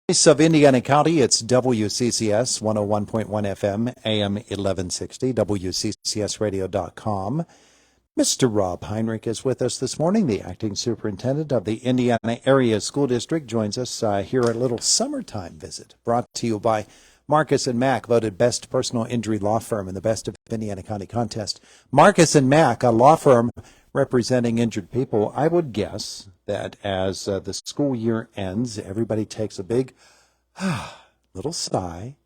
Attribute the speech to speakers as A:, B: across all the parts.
A: Voice of Indiana County, it's WCCS 101.1 FM, AM 1160, WCCSradio.com. Mr. Rob Heinrich is with us this morning. The acting superintendent of the Indiana Area School District joins us here at a little summertime visit brought to you by Marcus and Mack, voted best personal injury law firm in the Best of Indiana County contest. Marcus and Mack, a law firm representing injured people. I would guess that as the school year ends, everybody takes a big little sigh,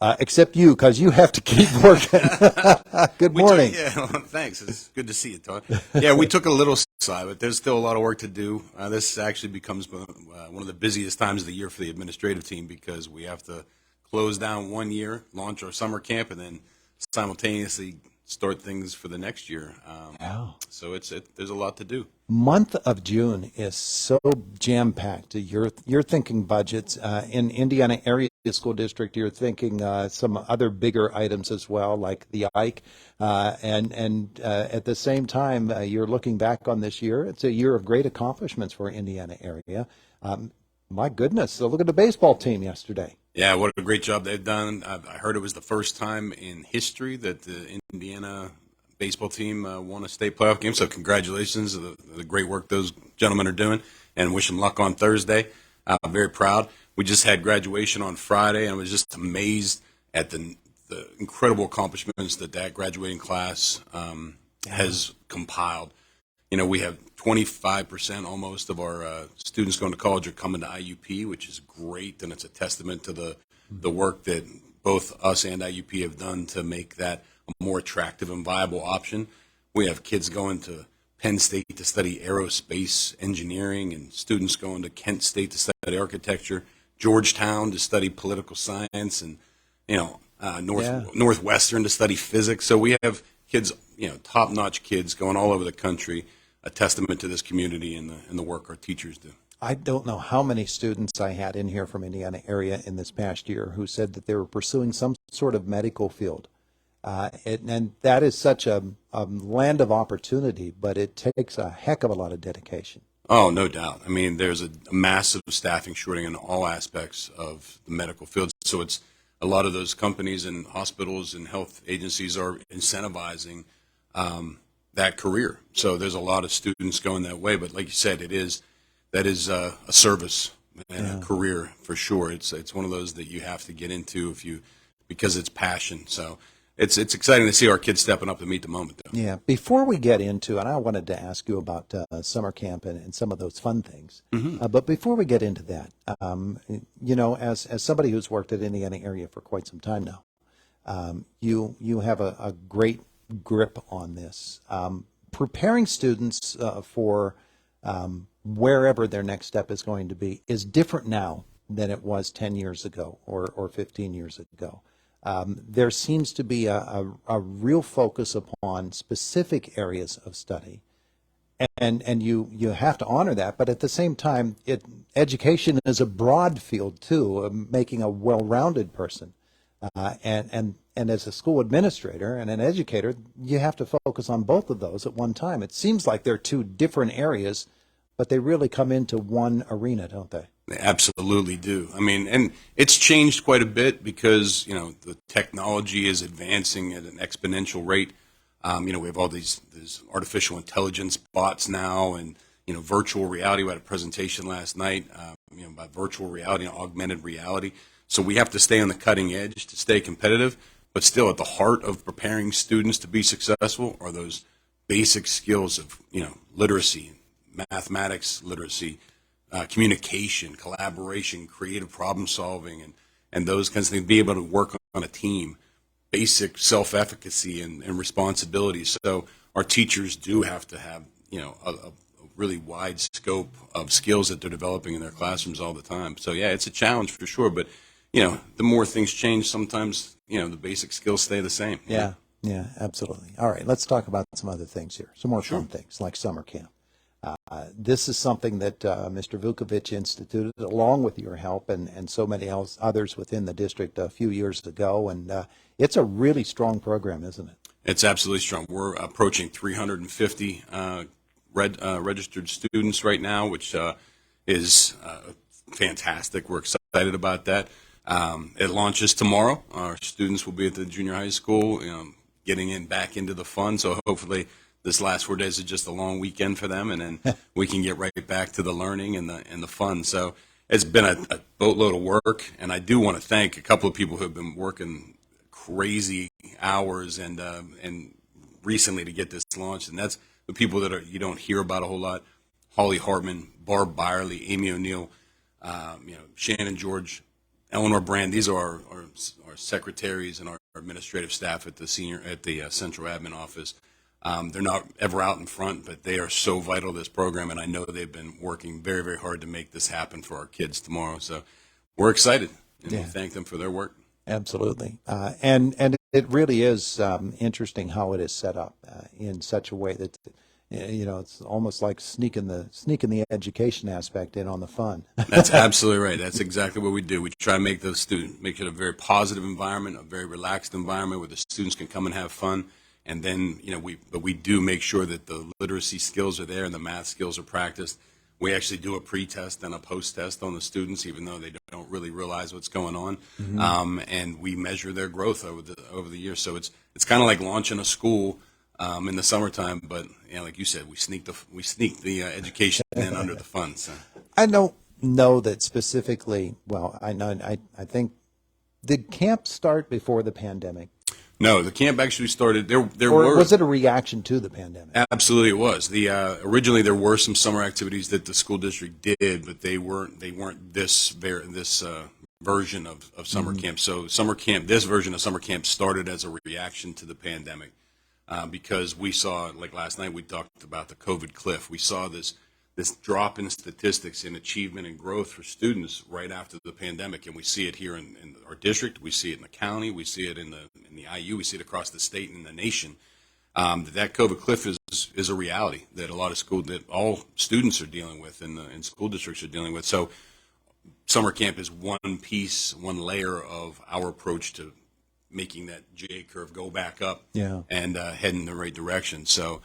A: except you, because you have to keep working. Good morning.
B: Thanks. It's good to see you, Todd. Yeah, we took a little sigh, but there's still a lot of work to do. This actually becomes one of the busiest times of the year for the administrative team because we have to close down 1 year, launch our summer camp, and then simultaneously start things for the next year. So there's a lot to do.
A: Month of June is so jam-packed. You're thinking budgets. In Indiana Area School District, you're thinking some other bigger items as well, like the Ike. And at the same time, you're looking back on this year. It's a year of great accomplishments for Indiana Area. My goodness, so look at the baseball team yesterday.
B: Yeah, what a great job they've done. I heard it was the first time in history that the Indiana baseball team won a state playoff game, so congratulations to the great work those gentlemen are doing, and wish them luck on Thursday. Very proud. We just had graduation on Friday, and I was just amazed at the incredible accomplishments that graduating class has compiled. You know, we have 25% almost of our students going to college are coming to IUP, which is great, and it's a testament to the work that both us and IUP have done to make that a more attractive and viable option. We have kids going to Penn State to study aerospace engineering, and students going to Kent State to study architecture, Georgetown to study political science, and Northwestern to study physics. So we have kids, top-notch kids going all over the country. A testament to this community and the work our teachers do.
A: I don't know how many students I had in here from Indiana Area in this past year who said that they were pursuing some sort of medical field. And that is such a land of opportunity, but it takes a heck of a lot of dedication.
B: Oh, no doubt. I mean, there's a massive staffing shortage in all aspects of the medical field. So it's a lot of those companies and hospitals and health agencies are incentivizing that career. So there's a lot of students going that way. But like you said, that is a service and a career for sure. It's one of those that you have to get into because it's passion. So it's exciting to see our kids stepping up to meet the moment, though.
A: Yeah. Before we get into, and I wanted to ask you about summer camp and some of those fun things. Mm-hmm. But before we get into that, as somebody who's worked at Indiana Area for quite some time now, you have a great grip on this. Preparing students for wherever their next step is going to be is different now than it was 10 years ago or 15 years ago. There seems to be a real focus upon specific areas of study, and you have to honor that, but at the same time, education is a broad field too, making a well-rounded person. And as a school administrator and an educator, you have to focus on both of those at one time. It seems like they're two different areas, but they really come into one arena, don't they?
B: They absolutely do. I mean, and it's changed quite a bit because, the technology is advancing at an exponential rate. We have all these artificial intelligence bots now and, virtual reality. We had a presentation last night, about virtual reality and augmented reality. So we have to stay on the cutting edge to stay competitive, but still at the heart of preparing students to be successful are those basic skills of, literacy, mathematics literacy, communication, collaboration, creative problem solving, and those kinds of things, be able to work on a team, basic self-efficacy and responsibility. So our teachers do have to have, a really wide scope of skills that they're developing in their classrooms all the time. So yeah, it's a challenge for sure, but the more things change, sometimes, the basic skills stay the same.
A: Yeah, absolutely. All right, let's talk about some other things here, some more fun things like summer camp. This is something that Mr. Vukovic instituted along with your help and so many others within the district a few years ago, and it's a really strong program, isn't it?
B: It's absolutely strong. We're approaching 350 registered students right now, which is fantastic. We're excited excited about that. It launches tomorrow. Our students will be at the junior high school, getting back into the fun. So hopefully this last 4 days is just a long weekend for them, and then we can get right back to the learning and the fun. So it's been a boatload of work, and I do want to thank a couple of people who have been working crazy hours and recently to get this launched, and that's the people that you don't hear about a whole lot: Holly Hartman, Barb Byerly, Amy O'Neill, Shannon George, Eleanor Brand. These are our secretaries and our administrative staff at the central admin office. They're not ever out in front, but they are so vital to this program, and I know they've been working very, very hard to make this happen for our kids tomorrow. So we're excited, and we thank them for their work.
A: Absolutely. And it really is interesting how it is set up in such a way that, it's almost like sneaking the education aspect in on the fun.
B: That's absolutely right. That's exactly what we do. We try to make make it a very positive environment, a very relaxed environment where the students can come and have fun. And then, we do make sure that the literacy skills are there and the math skills are practiced. We actually do a pre-test and a post-test on the students, even though they don't really realize what's going on. Mm-hmm. And we measure their growth over the years. So it's kind of like launching a school in the summertime, but like you said, we sneak the education in under the fun. So
A: I don't know that specifically. Well, I think, did camp start before the pandemic?
B: No, the camp actually started.
A: Or was it a reaction to the pandemic?
B: Absolutely, it was. Originally there were some summer activities that the school district did, but they weren't this version of summer camp. So this version of summer camp started as a reaction to the pandemic, because we saw, like last night we talked about the COVID cliff. We saw this drop in statistics in achievement and growth for students right after the pandemic, and we see it here in our district, we see it in the county, we see it in the IU, we see it across the state and the nation. That COVID cliff is a reality that that all students are dealing with and school districts are dealing with. So summer camp is one piece, one layer of our approach to making that J curve go back up and head in the right direction. So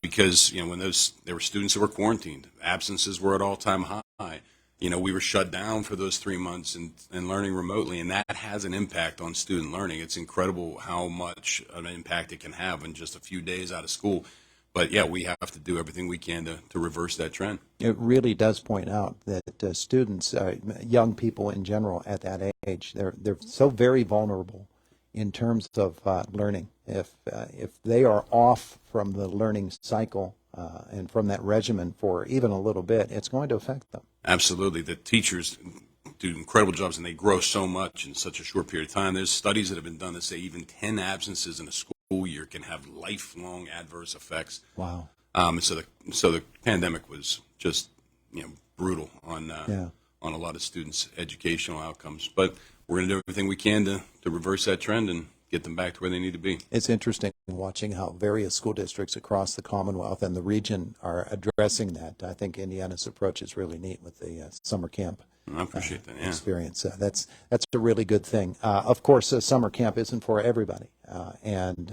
B: because when there were students that were quarantined, absences were at all-time high. We were shut down for those 3 months and learning remotely, and that has an impact on student learning. It's incredible how much an impact it can have in just a few days out of school. But we have to do everything we can to reverse that trend. It
A: really does point out that students, young people in general at that age, they're so very vulnerable in terms of learning. If they are off from the learning cycle and from that regimen for even a little bit, it's going to affect them.
B: Absolutely. The teachers do incredible jobs, and they grow so much in such a short period of time. There's studies that have been done that say even 10 absences in a school year can have lifelong adverse effects.
A: Wow.
B: So the pandemic was just brutal on a lot of students' educational outcomes. But we're going to do everything we can to reverse that trend and get them back to where they need to be.
A: It's interesting watching how various school districts across the Commonwealth and the region are addressing that. I think Indiana's approach is really neat with the summer camp.
B: I appreciate that.
A: Experience. That's a really good thing. Of course, summer camp isn't for everybody, and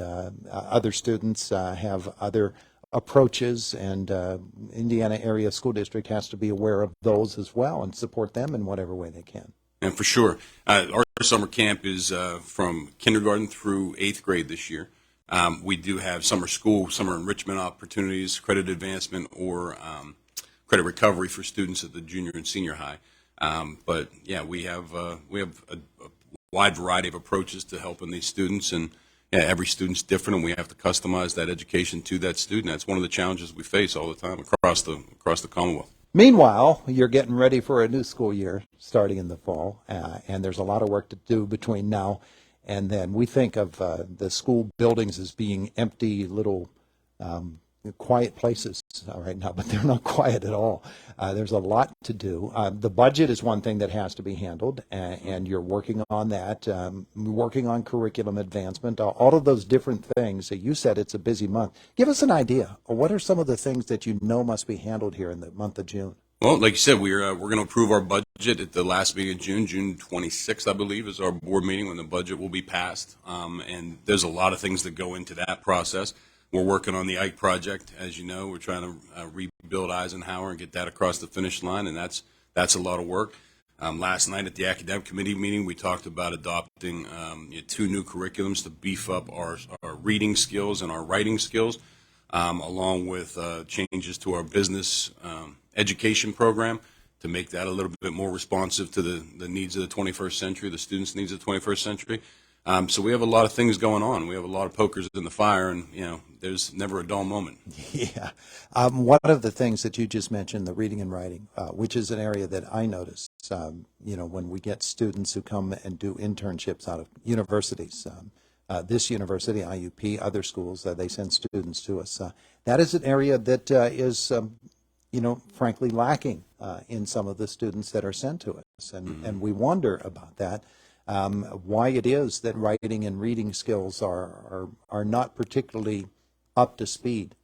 A: other students have other approaches, and Indiana Area School District has to be aware of those as well and support them in whatever way they can.
B: And for sure, our summer camp is from kindergarten through 8th grade this year. We do have summer enrichment opportunities, credit advancement, or credit recovery for students at the junior and senior high. But we have a wide variety of approaches to helping these students, and every student's different, and we have to customize that education to that student. That's one of the challenges we face all the time across the Commonwealth.
A: Meanwhile, you're getting ready for a new school year starting in the fall, and there's a lot of work to do between now and then. We think of the school buildings as being empty little quiet places right now, but they're not quiet at all. There's a lot to do. The budget is one thing that has to be handled, and you're working on that, working on curriculum advancement, all of those different things. You said it's a busy month. Give us an idea. What are some of the things that you know must be handled here in the month of June?
B: Well, like you said, we're going to approve our budget at the last meeting of June 26th, I believe, is our board meeting when the budget will be passed. And there's a lot of things that go into that process. We're working on the Ike project, as you know. We're trying to rebuild Eisenhower and get that across the finish line, and that's a lot of work. Last night at the academic committee meeting, we talked about adopting 2 new curriculums to beef up our reading skills and our writing skills, along with changes to our business education program to make that a little bit more responsive to the needs of the 21st century, the students' needs of the 21st century. So we have a lot of things going on. We have a lot of pokers in the fire, and there's never a dull moment.
A: Yeah. One of the things that you just mentioned, the reading and writing, which is an area that I notice, when we get students who come and do internships out of universities, this university, IUP, other schools, they send students to us. That is an area that is, frankly lacking in some of the students that are sent to us. And we wonder about that. Why it is that writing and reading skills are not particularly up to speed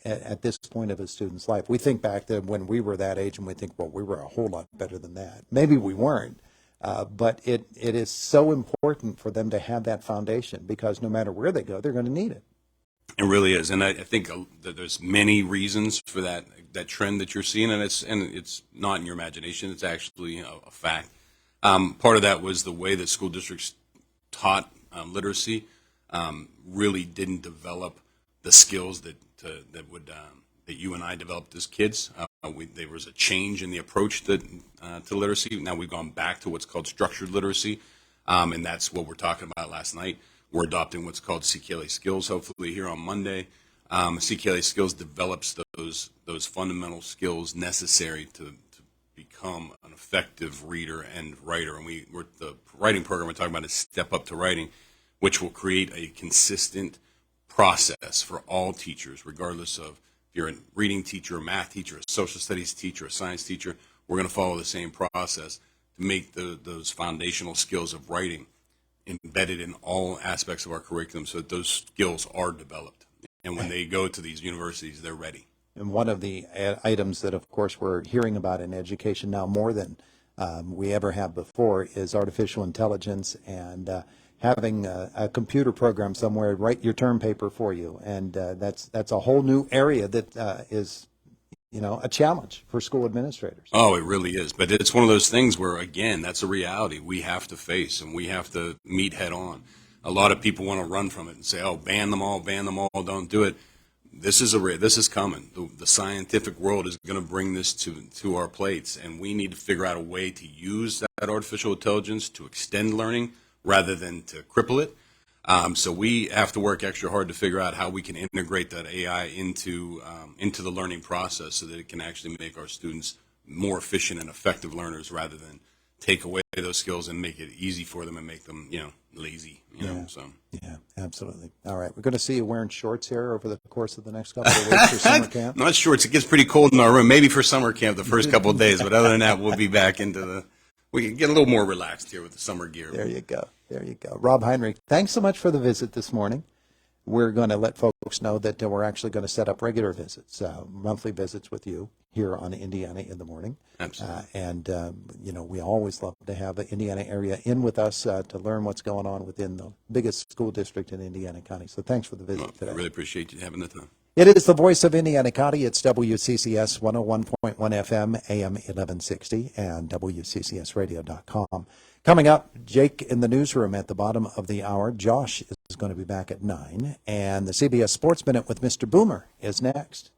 A: at this point of a student's life. We think back to when we were that age and we think, well, we were a whole lot better than that. Maybe we weren't, but it is so important for them to have that foundation because no matter where they go, they're going to need it.
B: It really is, and I think that there's many reasons for that trend that you're seeing, and it's not in your imagination. It's actually a fact. Part of that was the way that school districts taught literacy really didn't develop the skills that you and I developed as kids. There was a change in the approach to literacy. Now we've gone back to what's called structured literacy, and that's what we're talking about last night. We're adopting what's called CKLA skills, hopefully here on Monday. CKLA skills develops those fundamental skills necessary to become an effective reader and writer. And the writing program we're talking about is Step Up to Writing, which will create a consistent process for all teachers, regardless of if you're a reading teacher, a math teacher, a social studies teacher, a science teacher. We're going to follow the same process to make those foundational skills of writing embedded in all aspects of our curriculum so that those skills are developed. And when they go to these universities, they're ready.
A: And one of the items that, of course, we're hearing about in education now more than we ever have before is artificial intelligence and having a computer program somewhere write your term paper for you. And that's a whole new area that is, a challenge for school administrators.
B: Oh, it really is. But it's one of those things where, again, that's a reality we have to face and we have to meet head on. A lot of people want to run from it and say, oh, ban them all, don't do it. This is coming. The scientific world is going to bring this to our plates, and we need to figure out a way to use that artificial intelligence to extend learning rather than to cripple it. So we have to work extra hard to figure out how we can integrate that AI into the learning process so that it can actually make our students more efficient and effective learners rather than take away those skills and make it easy for them and make them, lazy.
A: Yeah, absolutely. All right, we're going to see you wearing shorts here over the course of the next couple of weeks for summer camp.
B: Not shorts. It gets pretty cold in our room. Maybe for summer camp the first couple of days, but other than that, we'll be back we can get a little more relaxed here with the summer gear.
A: There you go. Rob Heinrich, thanks so much for the visit this morning. We're going to let folks know that we're actually going to set up regular visits, monthly visits with you here on Indiana in the Morning.
B: Absolutely.
A: We always love to have the Indiana area in with us to learn what's going on within the biggest school district in Indiana County. So thanks for the visit today.
B: I really appreciate you having the time.
A: It is the voice of Indiana County. It's WCCS 101.1 FM, AM 1160, and WCCSradio.com. Coming up, Jake in the newsroom at the bottom of the hour. Josh is going to be back at 9, and the CBS Sports Minute with Mr. Boomer is next.